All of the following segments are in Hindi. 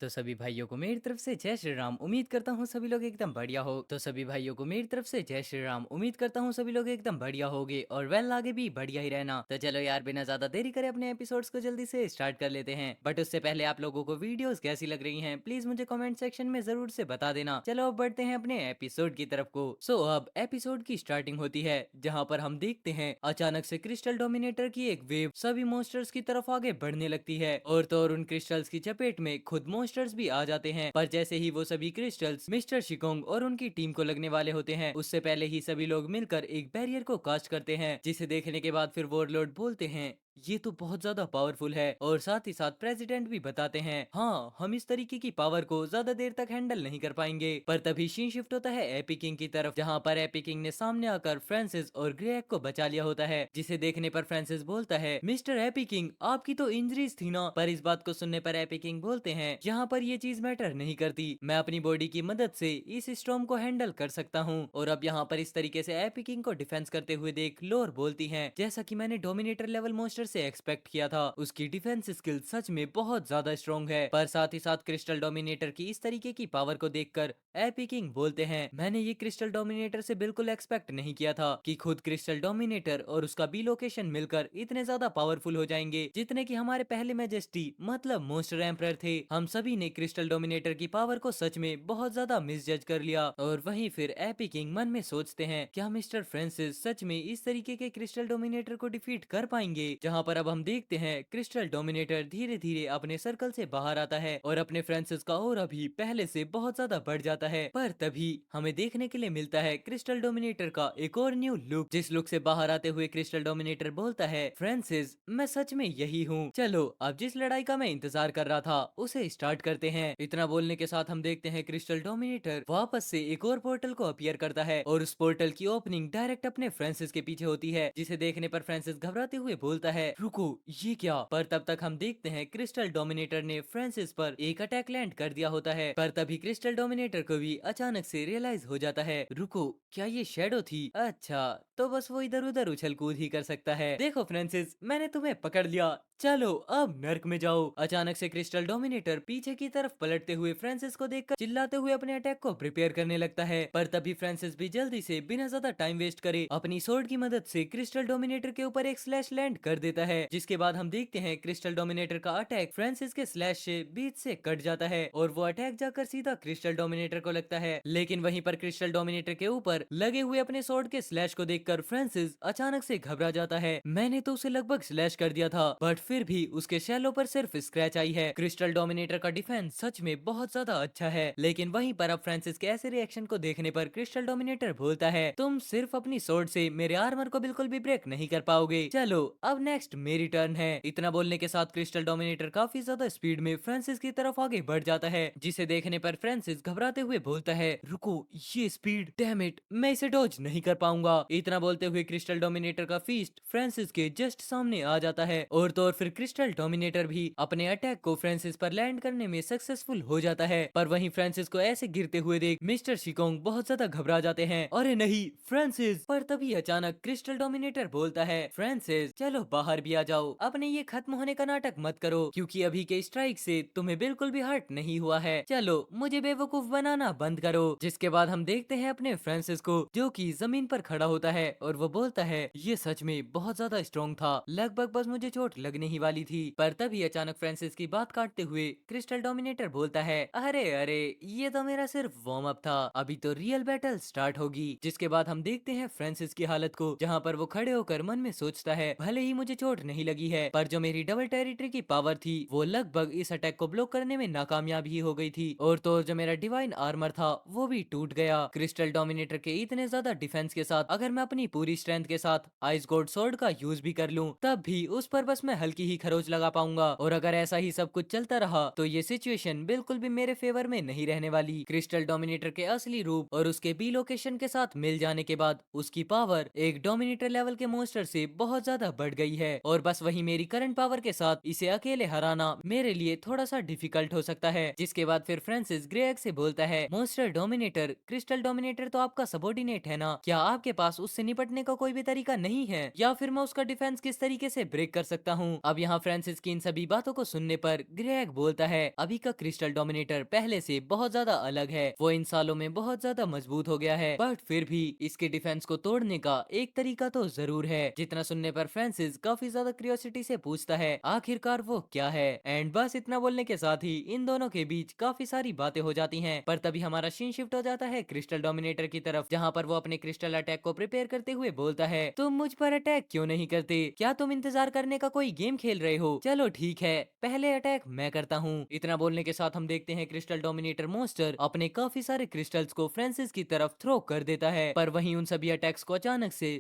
तो सभी भाइयों को मेरी तरफ से जय श्री राम। उम्मीद करता हूँ सभी लोग एकदम बढ़िया हो। तो सभी भाइयों को मेरी तरफ से जय श्री राम। उम्मीद करता हूँ सभी लोग एकदम बढ़िया होगे और वेल आगे भी बढ़िया ही रहना। तो चलो यार, बिना ज्यादा देरी करे अपने एपिसोड्स को जल्दी से स्टार्ट कर लेते हैं। बट उससे पहले आप लोगों को वीडियोस कैसी लग रही हैं प्लीज मुझे कमेंट सेक्शन में जरूर से बता देना। चलो अब बढ़ते हैं अपने एपिसोड की तरफ को। अब एपिसोड की स्टार्टिंग होती है जहाँ पर हम देखते हैं अचानक से क्रिस्टल डोमिनेटर की एक वेव सभी मॉन्स्टर्स की तरफ आगे बढ़ने लगती है और तो और उन क्रिस्टल्स की चपेट में खुद मॉन्स्टर्स भी आ जाते हैं। पर जैसे ही वो सभी क्रिस्टल्स मिस्टर शिकोंग और उनकी टीम को लगने वाले होते हैं उससे पहले ही सभी लोग मिलकर एक बैरियर को कास्ट करते हैं, जिसे देखने के बाद फिर वॉरलॉर्ड बोलते हैं ये तो बहुत ज्यादा पावरफुल है और साथ ही साथ प्रेसिडेंट भी बताते हैं हाँ हम इस तरीके की पावर को ज्यादा देर तक हैंडल नहीं कर पाएंगे। पर तभी सीन शिफ्ट होता है एपी किंग की तरफ, जहाँ पर एपी किंग ने सामने आकर फ्रांसिस और ग्रेग को बचा लिया होता है, जिसे देखने पर फ्रांसिस बोलता है मिस्टर एपी किंग आपकी तो इंजरीज थी ना। पर इस बात को सुनने पर एपी किंग बोलते हैं यहाँ पर ये चीज मैटर नहीं करती, मैं अपनी बॉडी की मदद से इस स्टॉर्म को हैंडल कर सकता हूँ। और अब यहाँ पर इस तरीके से एपी किंग को डिफेंस करते हुए देख लोर बोलती है जैसा कि मैंने डोमिनेटर लेवल मॉन्स्टर से एक्सपेक्ट किया था, उसकी डिफेंस स्किल सच में बहुत ज्यादा स्ट्रॉन्ग है। पर साथ ही साथ क्रिस्टल डोमिनेटर की इस तरीके की पावर को देखकर एपी किंग बोलते हैं मैंने ये क्रिस्टल डोमिनेटर से बिल्कुल एक्सपेक्ट नहीं किया था कि खुद क्रिस्टल डोमिनेटर और उसका बी लोकेशन मिलकर इतने ज्यादा पावरफुल हो जाएंगे जितने कि हमारे पहले मैजेस्टी मतलब मोस्टर एम्परर थे। हम सभी ने क्रिस्टल डोमिनेटर की पावर को सच में बहुत ज्यादा मिसजज कर लिया। और वहीं फिर एपी किंग मन में सोचते हैं क्या मिस्टर फ्रांसिस सच में इस तरीके के क्रिस्टल डोमिनेटर को डिफीट कर पाएंगे। जहां पर अब हम देखते हैं क्रिस्टल डोमिनेटर धीरे धीरे अपने सर्कल से बाहर आता है और अपने फ्रांसिस का और अभी पहले से बहुत ज्यादा बढ़ जाता है। पर तभी हमें देखने के लिए मिलता है क्रिस्टल डोमिनेटर का एक और न्यू लुक, जिस लुक से बाहर आते हुए क्रिस्टल डोमिनेटर बोलता है फ्रांसिस मैं सच में यही हूँ, चलो अब जिस लड़ाई का मैं इंतजार कर रहा था उसे स्टार्ट करते हैं। इतना बोलने के साथ हम देखते हैं क्रिस्टल डोमिनेटर वापस से एक और पोर्टल को अपीयर करता है और उस पोर्टल की ओपनिंग डायरेक्ट अपने फ्रांसिस के पीछे होती है, जिसे देखने पर फ्रांसिस घबराते हुए बोलता है रुको ये क्या। पर तब तक हम देखते हैं क्रिस्टल डोमिनेटर ने फ्रांसिस पर एक अटैक लैंड कर दिया होता है। पर तभी क्रिस्टल डोमिनेटर को भी अचानक से रियलाइज हो जाता है रुको क्या ये शेडो थी, अच्छा तो बस वो इधर उधर उछल कूद ही कर सकता है। देखो फ्रांसिस मैंने तुम्हें पकड़ लिया, चलो अब नर्क में जाओ। अचानक से क्रिस्टल डोमिनेटर पीछे की तरफ पलटते हुए फ्रांसिस को देखकर चिल्लाते हुए अपने अटैक को प्रिपेयर करने लगता है। पर तभी फ्रांसिस भी जल्दी से बिना ज्यादा टाइम वेस्ट करे अपनी सोर्ड की मदद से क्रिस्टल डोमिनेटर के ऊपर एक स्लैश लैंड कर देता है, जिसके बाद हम देखते हैं क्रिस्टल डोमिनेटर का अटैक फ्रांसिस के स्लैश से बीच से कट जाता है और वो अटैक जाकर सीधा क्रिस्टल डोमिनेटर को लगता है। लेकिन वहीं पर क्रिस्टल डोमिनेटर के ऊपर लगे हुए अपने सोर्ड के स्लैश को देखकर फ्रांसिस अचानक से घबरा जाता है, मैंने तो उसे लगभग स्लैश कर दिया था बट फिर भी उसके शैलो पर सिर्फ स्क्रैच आई है। क्रिस्टल डोमिनेटर का डिफेंस सच में बहुत ज्यादा अच्छा है। लेकिन वहीं पर अब फ्रांसिस के ऐसे रिएक्शन को देखने पर क्रिस्टल डोमिनेटर बोलता है तुम सिर्फ अपनी सोर्ड से मेरे आर्मर को बिल्कुल भी ब्रेक नहीं कर पाओगे, चलो अब नेक्स्ट मेरी टर्न है। इतना बोलने के साथ क्रिस्टल डोमिनेटर काफी ज्यादा स्पीड में फ्रांसिस की तरफ आगे बढ़ जाता है, जिसे देखने पर फ्रांसिस घबराते हुए बोलता है रुको ये स्पीड डैम इट मैं इसे डॉज नहीं कर पाऊंगा। इतना बोलते हुए क्रिस्टल डोमिनेटर का फीस्ट फ्रांसिस के जस्ट सामने आ जाता है और तो और फिर क्रिस्टल डोमिनेटर भी अपने अटैक को फ्रांसिस पर लैंड करने में सक्सेसफुल हो जाता है। पर वहीं फ्रांसिस को ऐसे गिरते हुए देख मिस्टर शिकोंग बहुत ज्यादा घबरा जाते हैं, अरे नहीं फ्रांसिस। पर तभी अचानक क्रिस्टल डोमिनेटर बोलता है फ्रांसिस चलो बाहर भी आ जाओ, अपने ये खत्म होने का नाटक मत करो क्योंकि अभी के स्ट्राइक से तुम्हें बिल्कुल भी हर्ट नहीं हुआ है, चलो मुझे बेवकूफ बनाना बंद करो। जिसके बाद हम देखते हैं अपने फ्रांसिस को जो कि जमीन पर खड़ा होता है और वो बोलता है ये सच में बहुत ज्यादा स्ट्रॉन्ग था, लगभग बस मुझे चोट लगने ही वाली थी। पर तभी अचानक फ्रांसिस की बात काटते हुए क्रिस्टल डोमिनेटर बोलता है अरे अरे ये तो मेरा सिर्फ वार्म अप था, अभी तो रियल बैटल स्टार्ट होगी। जिसके बाद हम देखते हैं फ्रांसिस की हालत को, जहाँ पर वो खड़े होकर मन में सोचता है भले ही मुझे चोट नहीं लगी है पर जो मेरी डबल टेरिटरी की पावर थी वो लगभग इस अटैक को ब्लॉक करने में नाकामयाब ही हो गई थी और तो जो मेरा डिवाइन आर्मर था वो भी टूट गया। क्रिस्टल डोमिनेटर के इतने ज्यादा डिफेंस के साथ अगर मैं अपनी पूरी स्ट्रेंथ के साथ आइस गोड सोर्ड का यूज भी कर लूं तब भी उस पर बस मैं हल्की ही खरोच लगा पाऊंगा और अगर ऐसा ही सब कुछ चलता रहा तो ये सिचुएशन बिल्कुल भी मेरे फेवर में नहीं रहने वाली। क्रिस्टल डोमिनेटर के असली रूप और उसके बी लोकेशन के साथ मिल जाने के बाद उसकी पावर एक डोमिनेटर लेवल के मॉन्स्टर से बहुत ज्यादा बढ़ गई है है और बस वही मेरी करंट पावर के साथ इसे अकेले हराना मेरे लिए थोड़ा सा डिफिकल्ट हो सकता है। जिसके बाद फिर फ्रांसिस ग्रेग से बोलता है, मोस्टर डोमिनेटर, क्रिस्टल डोमिनेटर तो आपका सबॉर्डिनेट है ना, क्या आपके पास उससे निपटने का कोई भी तरीका नहीं है, या फिर मैं उसका डिफेंस किस तरीके से ब्रेक कर सकता हूँ। अब यहाँ फ्रांसिस की इन सभी बातों को सुनने पर ग्रेग बोलता है, अभी का क्रिस्टल डोमिनेटर पहले से बहुत ज्यादा अलग है, वो इन सालों में बहुत ज्यादा मजबूत हो गया है, बट फिर भी इसके डिफेंस को तोड़ने का एक तरीका तो जरूर है। जितना सुनने पर फ्रांसिस काफी ज्यादा क्यूरियोसिटी से पूछता है आखिरकार वो क्या है। एंड बस इतना बोलने के साथ ही इन दोनों के बीच काफी सारी बातें हो जाती हैं। पर तभी हमारा सीन शिफ्ट हो जाता है क्रिस्टल डोमिनेटर की तरफ, जहाँ पर वो अपने क्रिस्टल अटैक को प्रिपेयर करते हुए बोलता है, तुम मुझ पर अटैक क्यों नहीं करते, क्या तुम इंतजार करने का कोई गेम खेल रहे हो, चलो ठीक है पहले अटैक मैं करता हूँ। इतना बोलने के साथ हम देखते हैं क्रिस्टल डोमिनेटर मोस्टर अपने काफी सारे क्रिस्टल्स को फ्रांसिस की तरफ थ्रो कर देता है। पर वहीं उन सभी अटैक्स को अचानक से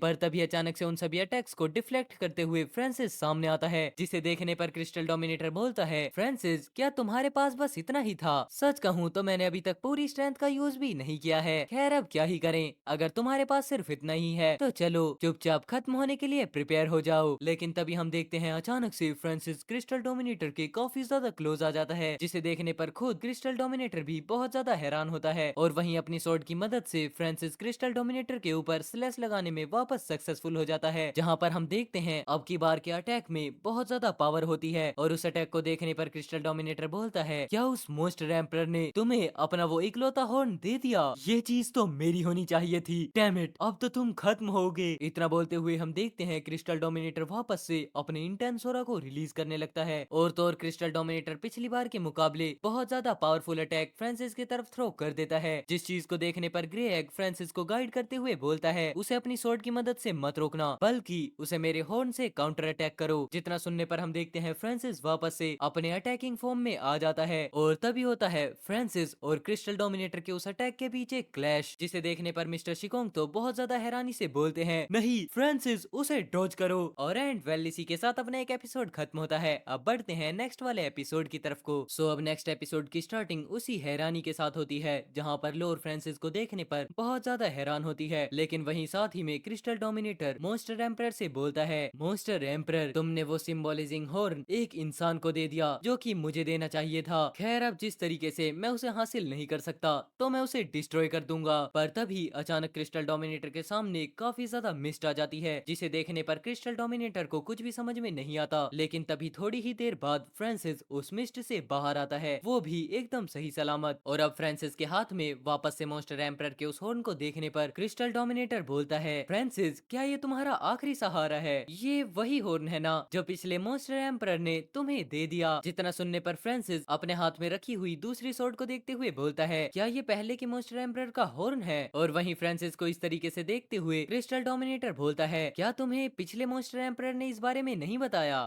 उन सभी अटैक्स को डिफ्लेक्ट करते हुए फ्रांसिस सामने आता है, जिसे देखने पर क्रिस्टल डोमिनेटर बोलता है, फ्रांसिस क्या तुम्हारे पास बस इतना ही था, सच कहूँ तो मैंने अभी तक पूरी स्ट्रेंथ का यूज भी नहीं किया है, खैर अब क्या ही करें, अगर तुम्हारे पास सिर्फ इतना ही है तो चलो चुपचाप खत्म होने के लिए प्रिपेयर हो जाओ। लेकिन तभी हम देखते हैं अचानक से फ्रांसिस क्रिस्टल डोमिनेटर के काफी ज्यादा क्लोज आ जाता है, जिसे देखने पर खुद क्रिस्टल डोमिनेटर भी बहुत ज्यादा हैरान होता है और वहीं अपनी स्वॉर्ड की मदद से फ्रांसिस क्रिस्टल डोमिनेटर के ऊपर स्लैश लगाने में वापस सक्सेसफुल हो जाता है, जहां पर हम देखते हैं अब की बार के अटैक में बहुत ज्यादा पावर होती है। और उस अटैक को देखने पर क्रिस्टल डोमिनेटर बोलता है, क्या उस मोस्टर एम्परर ने तुम्हें अपना वो इकलौता हॉर्न दे दिया, ये चीज तो मेरी होनी चाहिए थी, डैम इट अब तो तुम खत्म होगे। इतना बोलते हुए हम देखते हैं क्रिस्टल डोमिनेटर वापस से अपने इंटेंस ऑरा को रिलीज करने लगता है और तो और क्रिस्टल डोमिनेटर पिछली बार के मुकाबले बहुत ज्यादा पावरफुल अटैक फ्रांसिस की तरफ थ्रो कर देता है, जिस चीज को देखने पर ग्रे एग फ्रांसिस को गाइड करते हुए बोलता है, उसे अपनी स्वॉर्ड की मदद से मत रोकना बल्कि उसे मेरे हॉर्न से काउंटर अटैक करो। जितना सुनने पर हम देखते हैं फ्रांसिस वापस से अपने अटैकिंग फॉर्म में आ जाता है और तभी होता है फ्रांसिस और क्रिस्टल डोमिनेटर के उस अटैक के बीच एक क्लैश, जिसे देखने पर मिस्टर शिकोंग तो बहुत ज्यादा हैरानी से बोलते हैं, नहीं फ्रांसिस उसे डॉज करो। और एंड वेल इसी के साथ अपना एक एपिसोड खत्म होता है। अब बढ़ते हैं नेक्स्ट वाले एपिसोड की तरफ को। सो अब नेक्स्ट एपिसोड की स्टार्टिंग उसी हैरानी के साथ होती है, जहाँ पर लोर फ्रांसिस को देखने पर बहुत ज्यादा हैरान होती है, लेकिन वहीं साथ ही में क्रिस्टल डोमिनेटर मोस्टर एम्परर से बोलता है, मोस्टर एम्परर तुमने वो सिंबोलाइजिंग हॉर्न एक इंसान को दे दिया जो कि मुझे देना चाहिए था, खैर अब जिस तरीके से मैं उसे हासिल नहीं कर सकता तो मैं उसे डिस्ट्रॉय कर दूंगा। पर तभी अचानक क्रिस्टल डोमिनेटर के सामने काफी ज्यादा मिस्ट आ जाती है, जिसे देखने पर क्रिस्टल डोमिनेटर को कुछ भी समझ में नहीं आता। लेकिन तभी थोड़ी ही देर बाद फ्रांसिस उस मिस्ट से बाहर आता है, वो भी एकदम सही सलामत। और अब फ्रांसिस के हाथ में वापस से मोस्टर एम्परर के उस हॉर्न को देखने पर क्रिस्टल डोमिनेटर बोलता है, फ्रांसिस क्या ये तुम्हारा आखिरी सहारा है, ये वही हॉर्न है ना जो पिछले मोस्टर एम्परर ने तुम्हें दे दिया। जितना सुनने पर फ्रांसिस अपने हाथ में रखी हुई दूसरी स्वॉर्ड को देखते हुए बोलता है, क्या ये पहले के मोस्टर एम्परर का हॉर्न है। और वहीं फ्रांसिस को इस तरीके से देखते हुए क्रिस्टल डोमिनेटर बोलता है, क्या तुम्हें पिछले मोस्टर एम्परर ने इस बारे में नहीं बताया।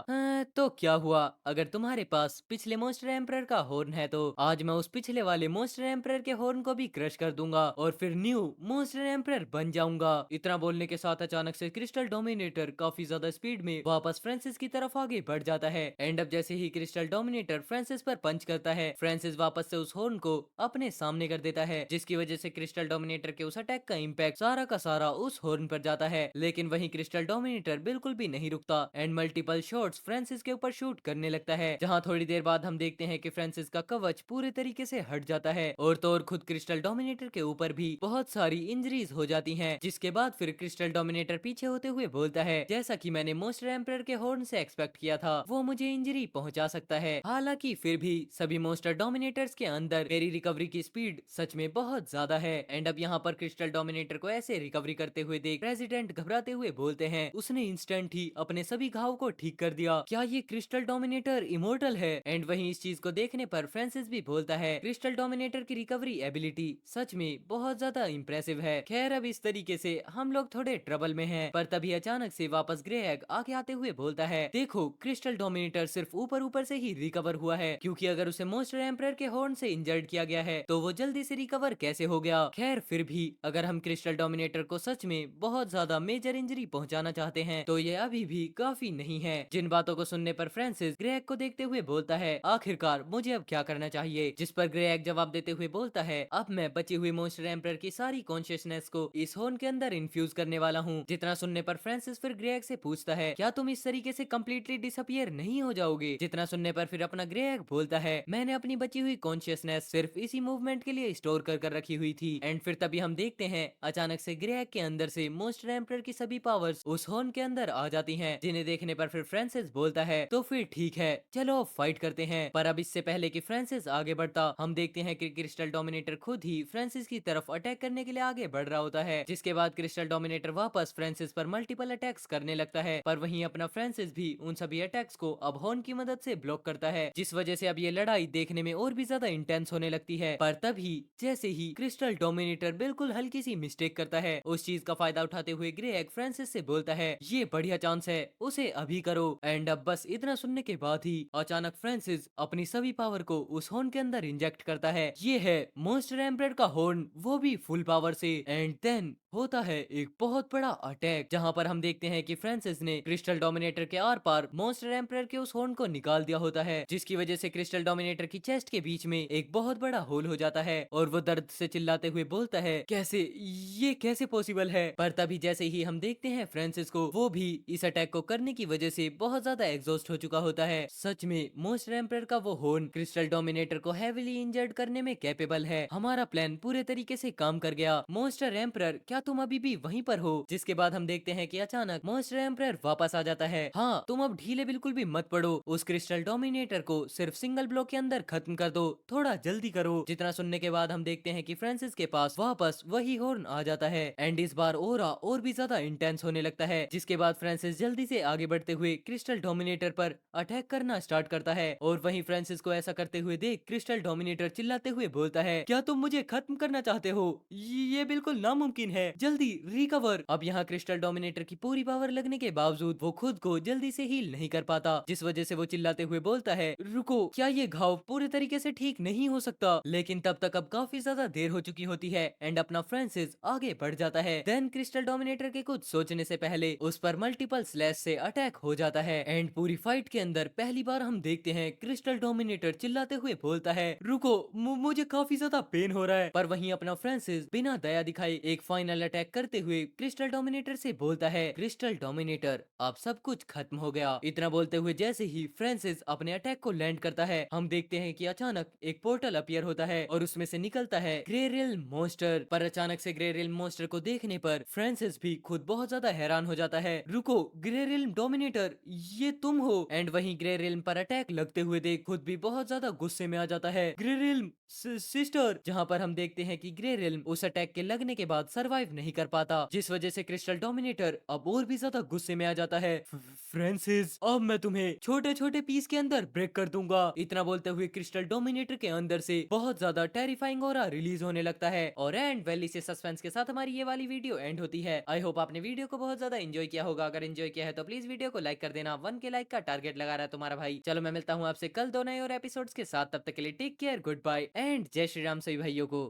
तो क्या हुआ, अगर तुम्हारे पास पिछले मोस्टर एम्परर का हॉर्न है तो आज मैं उस पिछले वाले मोस्टर एम्परर के हॉर्न को भी क्रश कर दूंगा और फिर न्यू मोस्टर एम्परर बन जाऊंगा। इतना बोलने के साथ अचानक से क्रिस्टल डोमिनेटर काफी ज्यादा स्पीड में वापस फ्रांसिस की तरफ आगे बढ़ जाता है। एंड अब जैसे ही क्रिस्टल डोमिनेटर फ्रांसिस पर पंच करता है, फ्रांसिस वापस से उस हॉर्न को अपने सामने कर देता है, जिसकी वजह से क्रिस्टल डोमिनेटर के उस अटैक का इम्पैक्ट सारा का सारा उस हॉर्न पर जाता है। लेकिन वहीं क्रिस्टल डोमिनेटर बिल्कुल भी नहीं रुकता एंड मल्टीपल शॉट्स फ्रांसिस के ऊपर शूट करने लगता है, जहां थोड़ी देर बाद हम देखते हैं कि फ्रांसिस का कवच पूरे तरीके से हट जाता है और तो और खुद क्रिस्टल डोमिनेटर के ऊपर भी बहुत सारी इंजरीज हो जाती हैं। जिसके बाद फिर क्रिस्टल डोमिनेटर पीछे होते हुए बोलता है, जैसा कि मैंने मोस्टर एम्परर के हॉर्न से एक्सपेक्ट किया था वो मुझे इंजरी पहुंचा सकता है, हालांकि फिर भी सभी मोस्टर डोमिनेटर्स के अंदर मेरी रिकवरी की स्पीड सच में बहुत ज्यादा है। एंड अब यहाँ पर क्रिस्टल डोमिनेटर को ऐसे रिकवरी करते हुए देख प्रेसिडेंट घबराते हुए बोलते हैं, उसने इंस्टेंट ही अपने सभी घाव को ठीक कर दिया, क्या ये क्रिस्टल डोमिनेटर इमोर्टल है। एंड वहीं इस चीज को देखने पर फ्रांसिस भी बोलता है, क्रिस्टल डोमिनेटर की रिकवरी एबिलिटी सच में बहुत ज्यादा इंप्रेसिव है। खैर अब इस तरीके से हम लोग थोड़े ट्रबल में हैं। पर तभी अचानक से वापस ग्रेग आगे आते हुए बोलता है, देखो क्रिस्टल डोमिनेटर सिर्फ ऊपर ऊपर से ही रिकवर हुआ है, क्योंकि अगर उसे मोस्टर एम्परर के हॉर्न से इंजर्ड किया गया है तो वो जल्दी से रिकवर कैसे हो गया। खैर फिर भी अगर हम क्रिस्टल डोमिनेटर को सच में बहुत ज्यादा मेजर इंजरी पहुंचाना चाहते हैं तो ये अभी भी काफी नहीं है। जिन बातों को सुनने पर फ्रांसिस ग्रेग को देखते हुए बोलता है, आखिरकार मुझे अब क्या करना चाहिए। जिस पर ग्रेग जवाब देते हुए बोलता है, अब मैं बची हुई मोस्टर एम्परर की सारी कॉन्शियसनेस को इस हॉर्न के अंदर इन्फ्यूज करने वाला हूँ। जितना सुनने पर फ्रांसिस फिर ग्रेग से पूछता है, क्या तुम इस तरीके से कम्प्लीटली डिसअपियर नहीं हो जाओगे? जितना सुनने पर फिर अपना ग्रे एग बोलता है, मैंने अपनी बची हुई कॉन्शियसनेस सिर्फ इसी मूवमेंट के लिए स्टोर कर रखी हुई थी। एंड फिर तभी हम देखते हैं अचानक से ग्रे एग के अंदर से मोस्टर एम्परर की सभी पावर्स उस हॉर्न के अंदर आ जाती हैं, जिन्हें देखने पर फिर फ्रांसिस बोलता है, तो फिर ठीक है, चलो अब फाइट करते हैं। पर अब इससे पहले कि फ्रांसिस आगे बढ़ता, हम देखते हैं कि क्रिस्टल डोमिनेटर खुद ही फ्रांसिस की तरफ अटैक करने के लिए आगे बढ़ रहा होता है, जिसके बाद क्रिस्टल डोमिनेटर वापस फ्रांसिस पर मल्टीपल अटैक्स करने लगता है। पर वहीं अपना फ्रांसिस भी उन सभी अटैक्स को अब हॉर्न की मदद से ब्लॉक करता है, जिस वजह से अब ये लड़ाई देखने में और भी ज्यादा इंटेंस होने लगती है। पर तभी जैसे ही क्रिस्टल डोमिनेटर बिल्कुल हल्की सी मिस्टेक करता है, उस चीज का फायदा उठाते हुए ग्रे एग फ्रांसिस से बोलता है, ये बढ़िया चांस है, उसे अभी करो। एंड अब बस इतना सुनने के बाद ही अचानक फ्रांसिस अपनी सभी पावर को उस हॉर्न के अंदर इंजेक्ट करता है। ये है मॉन्स्टर एम्परर का हॉर्न, वो भी फुल पावर से। एंड देन होता है एक बहुत बड़ा अटैक, जहां पर हम देखते हैं कि फ्रांसिस ने क्रिस्टल डोमिनेटर के आर पार मॉन्स्टर एम्परर के उस हॉर्न को निकाल दिया होता है, जिसकी वजह से क्रिस्टल डोमिनेटर की चेस्ट के बीच में एक बहुत बड़ा होल हो जाता है और वो दर्द से चिल्लाते हुए बोलता है, कैसे, ये कैसे पॉसिबल है? पर तभी जैसे ही हम देखते हैं फ्रांसिस को, वो भी इस अटैक को करने की वजह से बहुत ज्यादा एग्जॉस्ट हो चुका होता है। सच में मॉन्स्टर एम्परर का वो हॉर्न क्रिस्टल डोमिनेटर को हेविली इंजर्ड करने में कैपेबल है। हमारा प्लान पूरे तरीके से काम कर गया। मॉन्स्टर एम्परर, क्या तुम अभी भी वहीं पर हो? जिसके बाद हम देखते हैं कि अचानक मॉन्स्टर एम्परर वापस आ जाता है। हाँ, तुम अब ढीले बिल्कुल भी मत पड़ो, उस क्रिस्टल डोमिनेटर को सिर्फ सिंगल ब्लॉक के अंदर खत्म कर दो, थोड़ा जल्दी करो। जितना सुनने के बाद हम देखते हैं कि फ्रांसिस के पास वापस वही हॉर्न आ जाता है। एंड इस बार ओरा और भी ज्यादा इंटेंस होने लगता है, जिसके बाद फ्रांसिस जल्दी से आगे बढ़ते हुए क्रिस्टल डोमिनेटर पर अटैक करना स्टार्ट करता है। और वहीं फ्रांसिस को ऐसा करते हुए देख क्रिस्टल डोमिनेटर चिल्लाते हुए बोलता है, क्या तुम मुझे खत्म करना चाहते हो? ये बिल्कुल नामुमकिन है, जल्दी रिकवर। अब यहाँ क्रिस्टल डोमिनेटर की पूरी पावर लगने के बावजूद वो खुद को जल्दी से हील नहीं कर पाता, जिस वजह से वो चिल्लाते हुए बोलता है, रुको, क्या ये घाव पूरे तरीके से ठीक नहीं हो सकता? लेकिन तब तक अब काफी ज्यादा देर हो चुकी होती है एंड अपना फ्रांसिस आगे बढ़ जाता है। देन क्रिस्टल डोमिनेटर के कुछ सोचने से पहले उस पर मल्टीपल स्लैश से अटैक हो जाता है। एंड पूरी फाइट के अंदर पहली बार हम देखते हैं क्रिस्टल डोमिनेटर चिल्लाते हुए बोलता है, रुको, मुझे काफी ज्यादा पेन हो रहा है। पर वहीं अपना फ्रांसिस बिना दया दिखाए एक फाइनल अटैक करते हुए क्रिस्टल डोमिनेटर से बोलता है, क्रिस्टल डोमिनेटर, अब सब कुछ खत्म हो गया। इतना बोलते हुए जैसे ही फ्रांसिस अपने अटैक को लैंड करता है, हम देखते हैं कि अचानक एक पोर्टल अपीयर होता है और उसमें से निकलता है ग्रेरिल मॉन्स्टर। पर अचानक से ग्रेरिल मॉन्स्टर को देखने पर फ्रांसिस भी खुद बहुत ज्यादा हैरान हो जाता है। रुको, ग्रेरिल डोमिनेटर, ये तुम हो? एंड वहीं ग्रेरिल पर अटैक लगते हुए देख खुद भी बहुत ज्यादा गुस्से में आ जाता है, ग्रेरिल सिस्टर। जहां पर हम देखते हैं कि ग्रेरिल उस अटैक के लगने के बाद सरवाइव नहीं कर पाता, जिस वजह से क्रिस्टल डोमिनेटर अब और भी ज्यादा गुस्से में आ जाता है, फ्रांसिस, अब मैं तुम्हें छोटे छोटे पीस के अंदर ब्रेक कर दूंगा। इतना बोलते हुए क्रिस्टल डोमिनेटर के अंदर से बहुत ज्यादा टेरिफाइंग ऑरा रिलीज होने लगता है। और एंड वैली से सस्पेंस के साथ हमारी ये वाली वीडियो एंड होती है। आई होप आपने वीडियो को बहुत ज्यादा एंजॉय किया होगा। अगर एंजॉय किया है तो प्लीज वीडियो को लाइक कर देना। 1 के लाइक का टारगेट लगा रहा है तुम्हारा भाई। चलो मैं मिलता हूँ आपसे कल 2 नए और एपिसोड्स के साथ, तब तक के लिए take care, goodbye and जय श्री राम सभी भाइयों को।